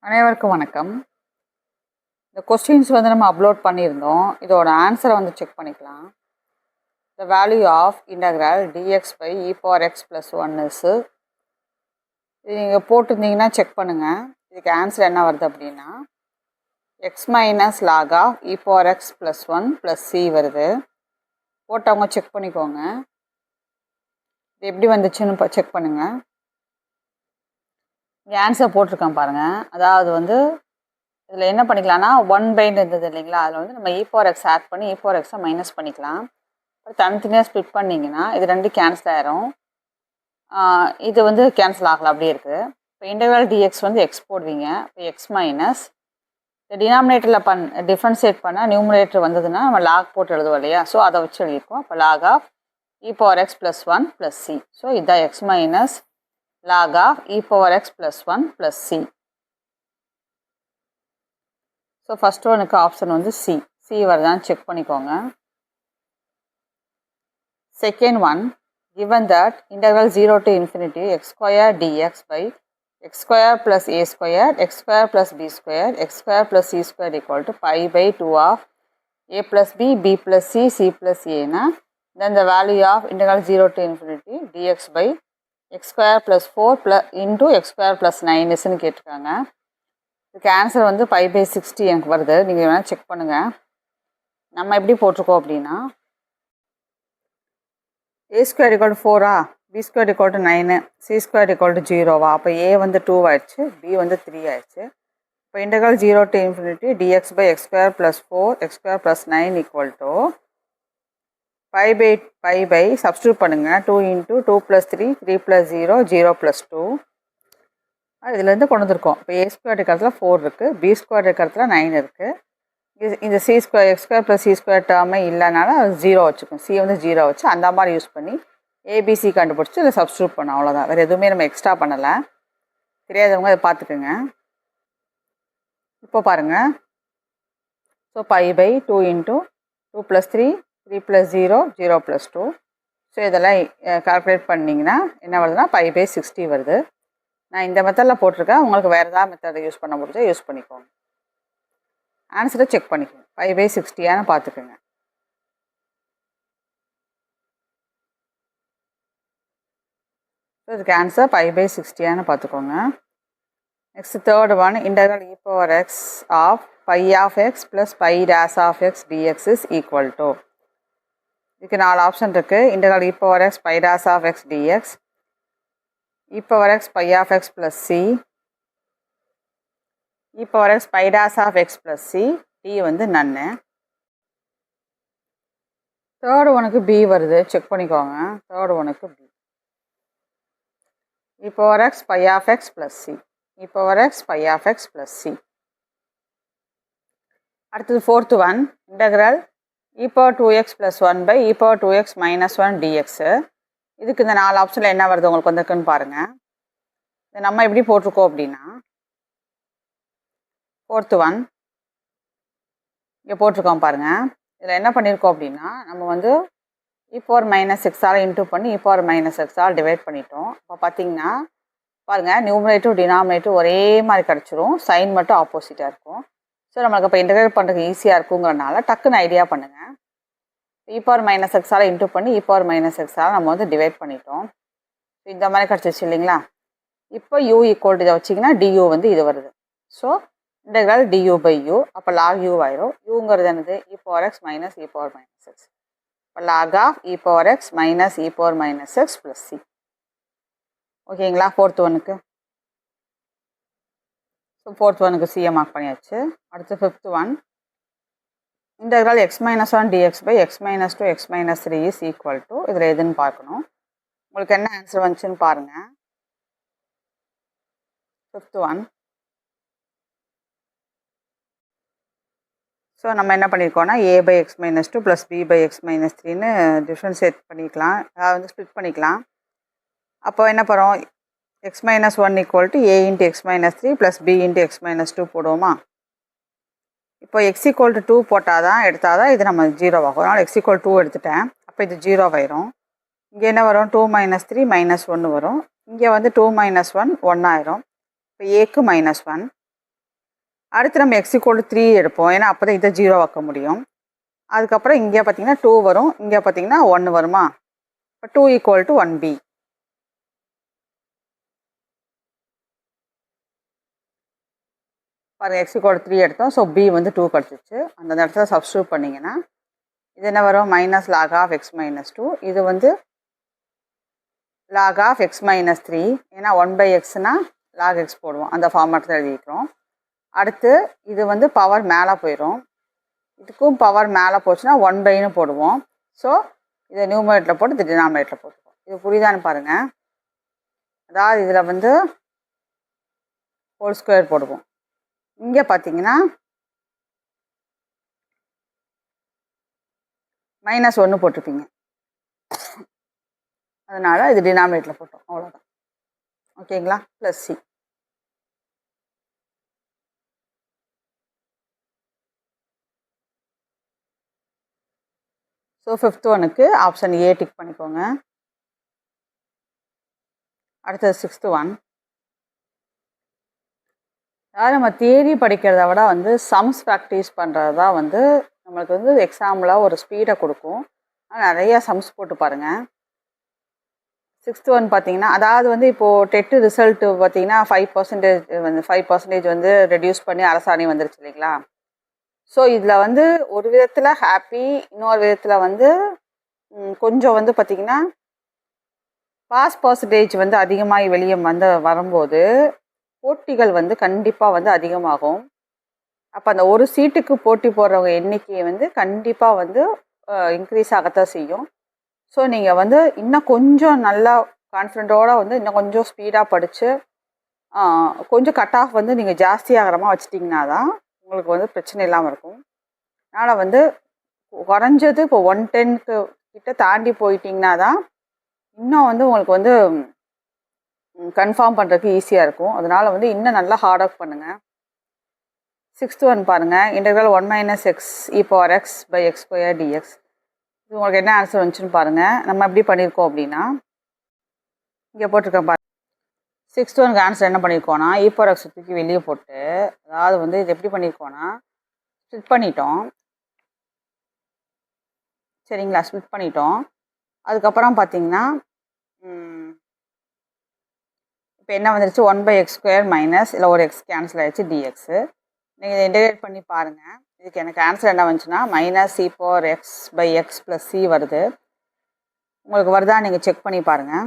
அனைவருக்கும் வணக்கம். இந்த கொஸ்டின்ஸ் வந்து நம்ம அப்லோட் பண்ணியிருந்தோம். இதோட ஆன்சரை வந்து செக் பண்ணிக்கலாம். The value of integral dx by E power X plus one is, இது நீங்கள் போட்டிருந்தீங்கன்னா செக் பண்ணுங்கள். இதுக்கு ஆன்சர் என்ன வருது அப்படின்னா X minus log of E power X plus one plus C வருது. போட்டவங்க செக் பண்ணிக்கோங்க. இது எப்படி வந்துச்சுன்னு செக் பண்ணுங்கள். இங்கே ஆன்சர் போட்டிருக்கேன் பாருங்கள். அதாவது வந்து இதில் என்ன பண்ணிக்கலாம்னா 1/ன்னு இருந்தது இல்லைங்களா, அதில் வந்து நம்ம இ பவர் எக்ஸ் ஆட் பண்ணி இ பவர் எக்ஸை மைனஸ் பண்ணிக்கலாம். தனித்தனியாக ஸ்ப்ளிட் பண்ணிங்கன்னா இது ரெண்டு கேன்சல் ஆயிரும். இது வந்து கேன்சல் ஆகலாம், அப்படியே இருக்குது. இப்போ இன்டெக்ரல் டிஎக்ஸ் வந்து எக்ஸ் போடுவீங்க. இப்போ எக்ஸ் மைனஸ் இந்த டினாமினேட்டரில் டிஃப்ரென்ஷியேட் பண்ணால் நியூமரேட்டர் வந்ததுன்னா நம்ம லாக் போட்டு எழுதுவோம் இல்லையா, ஸோ அதை வச்சு எழுதியிருக்கோம். இப்போ log of E power X plus one plus C. So இதுதான் X minus log of e power x plus 1 plus c. So first one option வந்து c. c வருதான் check பண்ணிக்கோங்க. Second one, given that integral 0 to infinity x square dx by x square plus a square, x square plus b square, x square plus c square equal to pi by 2 of a plus b, b plus c, c plus a na, then the value of integral 0 to infinity dx by x square plus 4 plus into x square plus 9 isன்னு கேட்டிருக்காங்க. இதுக்கு answer வந்து by by 60 எனக்கு வருது. நீங்கள் வேணால் check பண்ணுங்கள். நம்ம எப்படி போட்டிருக்கோம் அப்படின்னா a square equal to 4 b square equal to 9, c square equal to 0. அப்போ a வந்து 2 ஆயிடுச்சு, b வந்து 3 ஆயிடுச்சு. இப்போ integral 0 to infinity dx by x square plus 4 x square plus 9 equal to pi by substitute பண்ணுங்கள். 2 into 2 plus 3, 3 plus 0, 0 plus 2. இதுலேருந்து கொண்டு வந்துருக்கோம். இப்போ a ஸ்கொயர் இருக்கிறதுல 4 இருக்குது, b ஸ்கொயர் இருக்கிறதுல 9 இருக்குது. இந்த c square x square plus c square டேர்மே இல்லைனால 0 வச்சுக்கும். c வந்து 0 வச்சு அந்த மாதிரி யூஸ் பண்ணி ஏபிசி கண்டுபிடிச்சி இதில் சப்ஸ்டியூட் பண்ணோம். அவ்வளோதான், வேறு எதுவுமே நம்ம எக்ஸ்ட்ரா பண்ணலை. தெரியாதவங்க அதை பார்த்துக்குங்க. இப்போ பாருங்கள். So by by 2 into 2 plus 3, 3 plus 0, 0 plus 2. So இதெல்லாம் கால்குலேட் பண்ணிங்கன்னா என்ன வருதுன்னா பை பை 60 வருது. நான் இந்த மெத்தடில் போட்டிருக்கேன். உங்களுக்கு வேறு ஏதாவது மெத்தடை யூஸ் பண்ண முடிஞ்சா யூஸ் பண்ணிக்கோங்க. ஆன்சரை செக் பண்ணிக்கோங்க. பை பை 60 பார்த்துக்கோங்க. ஸோ இதுக்கு ஆன்சர் பை பை 60 பார்த்துக்கோங்க. Next third one, integral E power X of pi of X plus pi dash of X dx is equal to. இதுக்கு 4 ஆப்ஷன் இருக்குது. Integral E power X pi dash of X dx, E power X pi of X plus C, E power X pi dash of X plus C, D வந்து நன்னு. Third ஒனுக்கு B வருது, check பண்ணிக்கோங்க. Third ஒனுக்கு B, E power X pi of X plus C, E power X pi of X plus C. அடுத்தது fourth one, integral e power 2x plus 1 by e power 2x minus 1 dx. இதுக்கு இந்த 4 ஆப்ஷனில் என்ன வருது உங்களுக்கு வந்திருக்குன்னு பாருங்கள். இதை நம்ம எப்படி போட்டிருக்கோம் அப்படின்னா ஃபோர்த்து ஒன் இங்கே போட்டிருக்கோம் பாருங்கள். இதில் என்ன பண்ணியிருக்கோம் அப்படின்னா நம்ம வந்து e power minus 6 இன்டூ பண்ணி e power minus 6 டிவைட் பண்ணிட்டோம். இப்போ பார்த்தீங்கன்னா பாருங்கள், நியூமரேட்டிவ் டினாமினேட்டிவ் ஒரே மாதிரி கிடச்சிரும், சைன் மட்டும் ஆப்போசிட்டாக இருக்கும். ஸோ நம்மளுக்கு இப்போ இன்டெகிரேட் பண்ணுறதுக்கு ஈஸியாக இருக்குங்கிறனால டக்குன்னு ஐடியா பண்ணுங்கள். இ பவர் மைனஸ் எக்ஸால் இன்டூ பண்ணி இ பவர் மைனஸ் எக்ஸால் நம்ம வந்து டிவைட் பண்ணிட்டோம். இந்த மாதிரி கிடச்சிச்சு இல்லைங்களா. இப்போ யூ ஈக்குவல் டு இதை வச்சிங்கன்னா டியூ வந்து இது வருது. So integral du by U, அப்போ லாக் யூ ஆயிரும். யூங்கிறது என்னது E power X minus E power minus X. இப்போ log of E power X minus E power minus X plus C. ஓகேங்களா. ஃபோர்த் ஒனுக்கு ஃபோர்த் ஒனுக்கு சியை மார்க் பண்ணியாச்சு. அடுத்து fifth one, integral X minus 1 dx by X minus 2 X minus 3 is equal to. இதில் எதுன்னு பார்க்கணும். உங்களுக்கு என்ன ஆன்சர் வந்துச்சுன்னு பாருங்கள். ஃபிஃப்த் ஒன், ஸோ நம்ம என்ன பண்ணியிருக்கோம்னா A by X minus 2 plus B by X minus 3ன்னு டிஃப்ரென்ஷியேட் பண்ணிக்கலாம், அதாவது வந்து ஸ்ப்ளிட் பண்ணிக்கலாம். அப்போ என்ன பண்ணுறோம், X minus 1 equal to A into X minus 3 plus B into X minus 2 போடுவோமா. இப்போ எக்ஸ் ஈக்குவல் டு 2 போட்டால் தான் எடுத்தால் தான் இது நம்ம 0 ஆகும். அதனால் எக்ஸ் ஈக்குவல் 2 எடுத்துட்டேன். அப்போ இது 0 ஆயிரும். இங்கே என்ன வரும், 2 மைனஸ் 3 மைனஸ் 1 வரும். இங்கே வந்து 2 மைனஸ் 1 1 ஆயிரும். இப்போ ஏக்கு மைனஸ் 1, அடுத்து நம்ம x = 3 எடுப்போம். ஏன்னா அப்போ தான் இதை 0 ஆக்க முடியும். அதுக்கப்புறம் இங்கே பார்த்தீங்கன்னா 2 வரும், இங்கே பார்த்தீங்கன்னா 1 வருமா. இப்போ 2 = 1b. பாருங்கள், x = 3 எடுத்தோம். ஸோ b வந்து 2 கிடச்சிச்சு. அந்த இடத்துல சப்ஸ்டியூட் பண்ணிங்கன்னா இது என்ன வரும், -log of x - 2. இது வந்து log of x - 3. ஏன்னா 1/xனா log x போடுவோம், அந்த ஃபார்மேட்டில் எழுதிக்கிறோம். அடுத்து இது வந்து பவர் மேலே போயிடும், இதுக்கும் பவர் மேலே போச்சுன்னா 1/ன்னு போடுவோம். ஸோ இதை நியூமரேட்டரில் போட்டு இது டினாமினேட்டரில் போட்டுருவோம். இது புரியுதான்னு பாருங்கள். அதாவது இதில் வந்து ஹோல் ஸ்கொயர் போடுவோம். இங்கே பார்த்தீங்கன்னா -1 போட்டிருப்பீங்க, அதனால் இது டினாமினேட்டரில் போட்டோம், அவ்வளோதான். ஓகேங்களா. Plus C. ஸோ 5th ஒனுக்கு ஆப்ஷன் ஏ டிக் பண்ணிக்கோங்க. அடுத்தது 6th ஒன். அதாவது நம்ம தியரி படிக்கிறத விட வந்து சம்ஸ் ப்ராக்டிஸ் பண்ணுறது தான் வந்து நம்மளுக்கு வந்து எக்ஸாமில் ஒரு ஸ்பீடை கொடுக்கும். நிறையா சம்ஸ் போட்டு பாருங்கள். 6th ஒன் பார்த்தீங்கன்னா, அதாவது வந்து இப்போது டெட்டு ரிசல்ட்டு பார்த்தீங்கன்னா 5% வந்து ரெடியூஸ் பண்ணி அரசாணை வந்துருச்சு இல்லைங்களா. ஸோ இதில் வந்து ஒரு விதத்தில் ஹாப்பி, இன்னொரு விதத்தில் வந்து கொஞ்சம் வந்து பார்த்திங்கன்னா பாஸ் பர்சன்டேஜ் வந்து அதிகமாகி வெளியே வரும்போது போட்டிகள் வந்து கண்டிப்பாக வந்து அதிகமாகும். அப்போ அந்த ஒரு சீட்டுக்கு போட்டி போடுறவங்க எண்ணிக்கையை வந்து கண்டிப்பாக வந்து இன்க்ரீஸ் ஆகத்தான் செய்யும். ஸோ நீங்கள் வந்து இன்னும் கொஞ்சம் நல்லா கான்ஃபிடென்ட்டோடு வந்து இன்னும் கொஞ்சம் ஸ்பீடாக படித்து கொஞ்சம் கட் ஆஃப் வந்து நீங்கள் ஜாஸ்தியாகிறமா வச்சிட்டிங்கன்னா தான் உங்களுக்கு வந்து பிரச்சனை இல்லாமல் இருக்கும். அதனால் வந்து குறைஞ்சது இப்போ 110 கிட்ட தாண்டி போயிட்டிங்கன்னா தான் இன்னும் வந்து உங்களுக்கு வந்து கன்ஃபார்ம் பண்ணுறதுக்கு ஈஸியாக இருக்கும். அதனால் வந்து இன்னும் நல்லா ஹார்ட் ஒர்க் பண்ணுங்கள். 6th ஒன் பாருங்கள், இன்டெக்ரல் 1 - x e⁻x/x² dx. இது உங்களுக்கு என்ன ஆன்சர் வந்துச்சுன்னு பாருங்கள். நம்ம எப்படி பண்ணியிருக்கோம் அப்படின்னா, இங்கே போட்டிருக்கேன் பாருங்கள். 6th ஒனுக்கு ஆன்சர் என்ன பண்ணியிருக்கோன்னா, e⁻x தூக்கி வெளியே போட்டு, அதாவது வந்து இது எப்படி பண்ணியிருக்கோன்னா ஸ்ப்ளிட் பண்ணிட்டோம். சரிங்களா, ஸ்ப்ளிட் பண்ணிட்டோம். அதுக்கப்புறம் பார்த்தீங்கன்னா இப்போ என்ன வந்துருச்சு, 1/x² இல்லை ஒரு எக்ஸ் கேன்சல் ஆகிடுச்சு dx. நீங்கள் இதை இன்டெகிரேட் பண்ணி பாருங்கள். இதுக்கு எனக்கு ஆன்சர் என்ன வந்துச்சுன்னா -e⁻x/x + c வருது. உங்களுக்கு வருதா நீங்கள் செக் பண்ணி பாருங்கள்.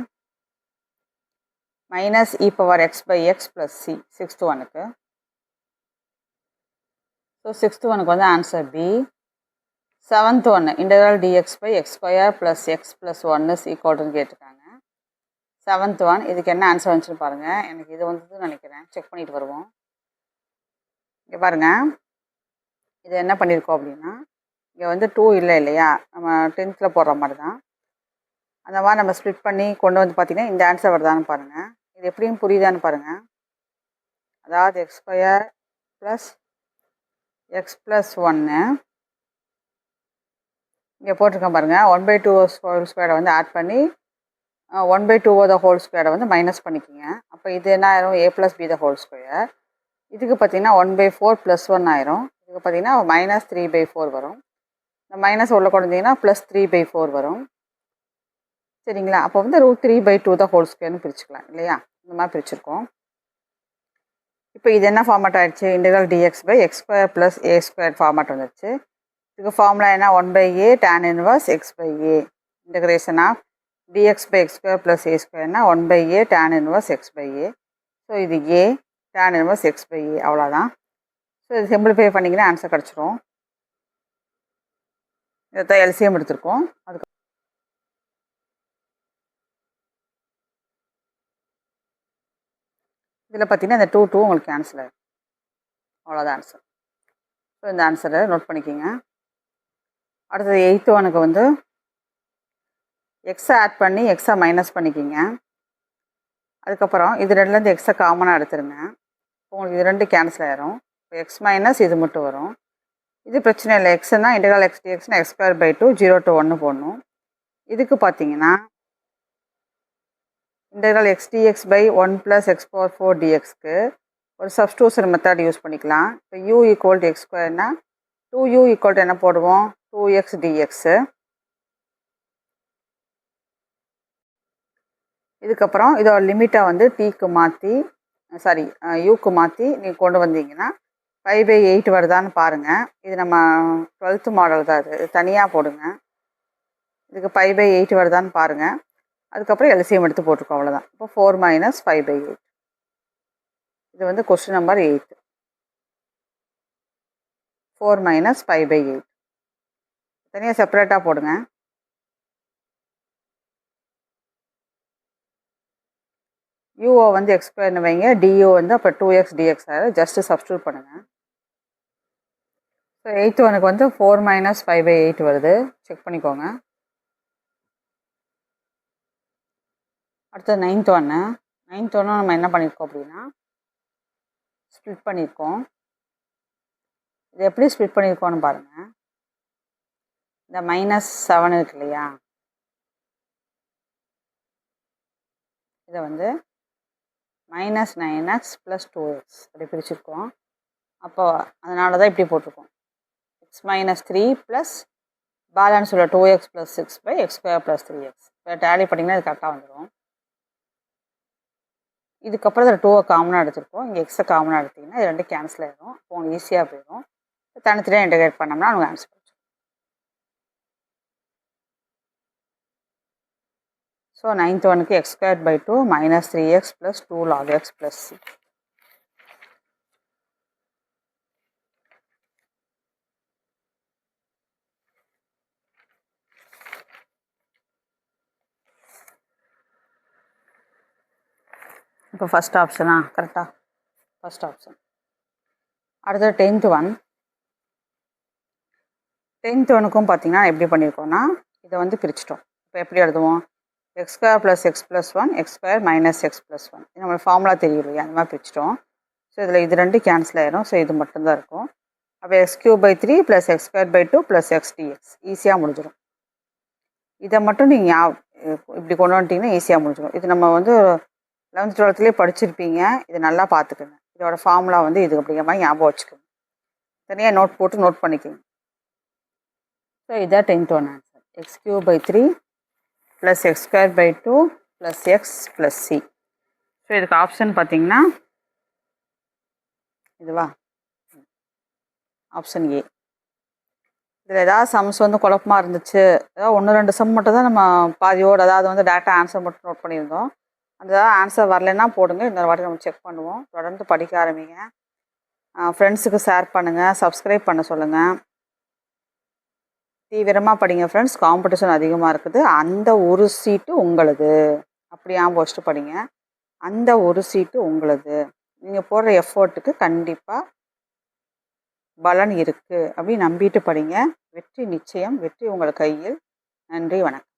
-e⁻x/x + c 6th ஒனுக்கு. ஸோ 6th ஒனுக்கு வந்து answer B. 7th one integral dx/x² + x + 1 = கேட்டிருக்காங்க. 7th one. இதுக்கு என்ன ஆன்சர் வந்துச்சுன்னு பாருங்கள். எனக்கு இது வந்ததுன்னு நினைக்கிறேன், செக் பண்ணிட்டு வருவோம். இங்கே பாருங்கள், இது என்ன பண்ணியிருக்கோம் அப்படின்னா, இங்கே வந்து 2 இல்லை இல்லையா, நம்ம 10th போடுற மாதிரி தான். அந்த மாதிரி நம்ம ஸ்ப்ளிட் பண்ணி கொண்டு வந்து பார்த்திங்கன்னா இந்த ஆன்சர் வருதான்னு பாருங்கள். இது எப்படின்னு புரியுதான்னு பாருங்கள். அதாவது x² + x + 1 இங்கே போட்டிருக்கேன் பாருங்கள். 1/2 வந்து ஆட் பண்ணி 1/2 வந்து மைனஸ் பண்ணிக்கிங்க. அப்போ இது என்ன ஆயிரும், a + b². இதுக்கு பார்த்தீங்கன்னா 1/4 + 1 ஆயிரும். இதுக்கு பார்த்தீங்கன்னா -3/4 வரும். இந்த மைனஸ் உள்ள கொண்டீங்கன்னா +3/4 வரும். சரிங்களா. அப்போ வந்து √3/2 பிரிச்சுக்கலாம் இல்லையா, இந்த மாதிரி பிரிச்சுருக்கோம். இப்போ இது என்ன ஃபார்மேட் ஆகிடுச்சு, இன்டெக்ரல் dx/x² + a² ஃபார்மேட் வந்துடுச்சு. இதுக்கு ஃபார்முலா என்ன, 1/a tan 1x/a. Integration of dx/x² + a²னா 1/a tan 1x/a. ஸோ இது a tan 1x/a, அவ்வளோதான். ஸோ இது சிம்பிளிஃபை பண்ணிங்கன்னா ஆன்சர் கிடச்சிரும். இதைத்தான் எல்சிஎம் எடுத்திருக்கோம். அதுக்கு இதில் பார்த்தீங்கன்னா இந்த 2 உங்களுக்கு கேன்சல் ஆகிடும், அவ்வளோதான் ஆன்சர். ஸோ இந்த ஆன்சரை நோட் பண்ணிக்கிங்க. அடுத்தது 8th ஒனுக்கு வந்து எக்ஸை ஆட் பண்ணி எக்ஸை மைனஸ் பண்ணிக்கிங்க. அதுக்கப்புறம் இது ரெண்டுலேருந்து எக்ஸை காமனாக எடுத்துருங்க. உங்களுக்கு இது 2 கேன்சல் ஆயிரும். இப்போ x- இது மட்டும் வரும். இது பிரச்சனை இல்லை. எக்ஸ்னா இன்டெக்ரல் x dxனா x²/2 0 to 1 போடணும். இதுக்கு பார்த்தீங்கன்னா இன்டெக்ரல் x dx/1 + x⁴ dxக்கு ஒரு சப்ஸ்டியூஷன் மெத்தட் யூஸ் பண்ணிக்கலாம். இப்போ u ஈக்குவல் டு எக்ஸ் ஸ்கொயர்னா 2u ஈக்குவல் டு என்ன போடுவோம், 2x dx. இதுக்கப்புறம் இதோட லிமிட்டை வந்து டீக்கு மாற்றி யூக்கு மாற்றி நீங்கள் கொண்டு வந்தீங்கன்னா 5/8 வருதான்னு பாருங்கள். இது நம்ம 12th மாடல் தான், இது தனியாக போடுங்க. இதுக்கு 5/8 வருதான்னு பாருங்கள். அதுக்கப்புறம் எல்சிஎம் எடுத்து போட்டிருக்கோம், அவ்வளோதான். இப்போ 4 - 5/8. இது வந்து கொஸ்டின் நம்பர் 8. 4 - 5/8 தனியாக செப்பரேட்டாக போடுங்க. யூஓ வந்து எக்ஸ் ஸ்கொயர்னு வைங்க, டிஓ வந்து அப்போ 2x dx ஆகிடும். ஜஸ்ட்டு சப்ஸ்டியூட் பண்ணுங்கள். ஸோ 8th ஒனுக்கு வந்து 4 - 5/8 வருது, செக் பண்ணிக்கோங்க. அடுத்தது 9th ஒன்று நம்ம என்ன பண்ணியிருக்கோம் அப்படின்னா ஸ்ப்ளிட் பண்ணியிருக்கோம். இது எப்படி ஸ்ப்ளிட் பண்ணியிருக்கோன்னு பாருங்கள். இந்த -7 இருக்கு இல்லையா, இதை வந்து -9x + 2x அப்படி பிரிச்சுருக்கோம். அப்போ அதனால தான் இப்படி போட்டிருக்கோம். x - 3 ப்ளஸ் பேலன்ஸ் உள்ள 2x + 6/x² + 3x. இப்போ டேலி பண்ணிங்கன்னா இது கரெக்டாக வந்துடும். இதுக்கப்புறம் இதில் 2 காமனாக எடுத்துருக்கோம். இங்கே எக்ஸை காமனாக எடுத்திங்கன்னா இது ரெண்டு கேன்சல் ஆகிடும். இப்போ உங்களுக்கு ஈஸியாக போயிடும். தனித்தனியாக இன்டகிரேட் பண்ணோம்னா உங்களுக்கு ஆன்சர். ஸோ 9th ஒனுக்கு x²/2 - 3x + 2 log x + c. இப்போ ஃபஸ்ட் ஆப்ஷனா கரெக்டாக, ஃபஸ்ட் ஆப்ஷன். அடுத்தது 10th ஒனுக்கும் பார்த்தீங்கன்னா எப்படி பண்ணியிருக்கோன்னா இதை வந்து பிரிச்சிட்டோம். இப்போ எப்படி எழுதுவோம், x² + x + 1 x² - x + 1. இது நம்மளுக்கு ஃபார்முலா தெரியும் இல்லையா, அந்த மாதிரி பிரிச்சிட்டோம். ஸோ இதில் இது ரெண்டு கேன்சல் ஆயிடும். ஸோ இது மட்டும்தான் இருக்கும். அப்போ x³/3 + x²/2 + x dx ஈஸியாக முடிஞ்சிடும். இதை மட்டும் நீங்கள் இப்படி கொண்டு வந்துட்டிங்கன்னா ஈஸியாக முடிஞ்சிடும். இது நம்ம வந்து 11th 12th படிச்சிருப்பீங்க. இது நல்லா பார்த்துக்குங்க. இதோட ஃபார்முலா வந்து இது அப்படிங்கிற மாதிரி ஞாபகம் வச்சுக்கோங்க. தனியாக நோட் போட்டு நோட் பண்ணிக்கோங்க. ஸோ இதான் 10th one answer. x³/3 + x²/2 + x + c. So இதுக்கு ஆப்ஷன் பார்த்தீங்கன்னா இதுவா, ஆப்ஷன் ஏ. இதில் ஏதாவது சம்ஸ் வந்து குழப்பமாக இருந்துச்சு, ஏதாவது 1-2 சம் மட்டும் தான் நம்ம பாதியோடு, அதாவது வந்து டேட்டா ஆன்சர் மட்டும் நோட் பண்ணியிருந்தோம். அந்த ஆன்சர் வரலைன்னா போடுங்க, இன்னொரு வாட்டி நம்ம செக் பண்ணுவோம். தொடர்ந்து படிக்க ஆரம்பிங்க. ஃப்ரெண்ட்ஸுக்கு ஷேர் பண்ணுங்கள், சப்ஸ்கிரைப் பண்ண சொல்லுங்கள். தீவிரமாக படிங்க ஃப்ரெண்ட்ஸ், காம்படிஷன் அதிகமாக இருக்குது. அந்த ஒரு சீட்டு உங்களுது, அப்படி ஞாபகம் படிங்க. அந்த ஒரு சீட்டு உங்களுது. நீங்கள் போடுற எஃபோர்ட்டுக்கு கண்டிப்பாக பலன் இருக்குது அப்படி நம்பிட்டு படிங்க. வெற்றி நிச்சயம், வெற்றி உங்கள் கையில். நன்றி, வணக்கம்.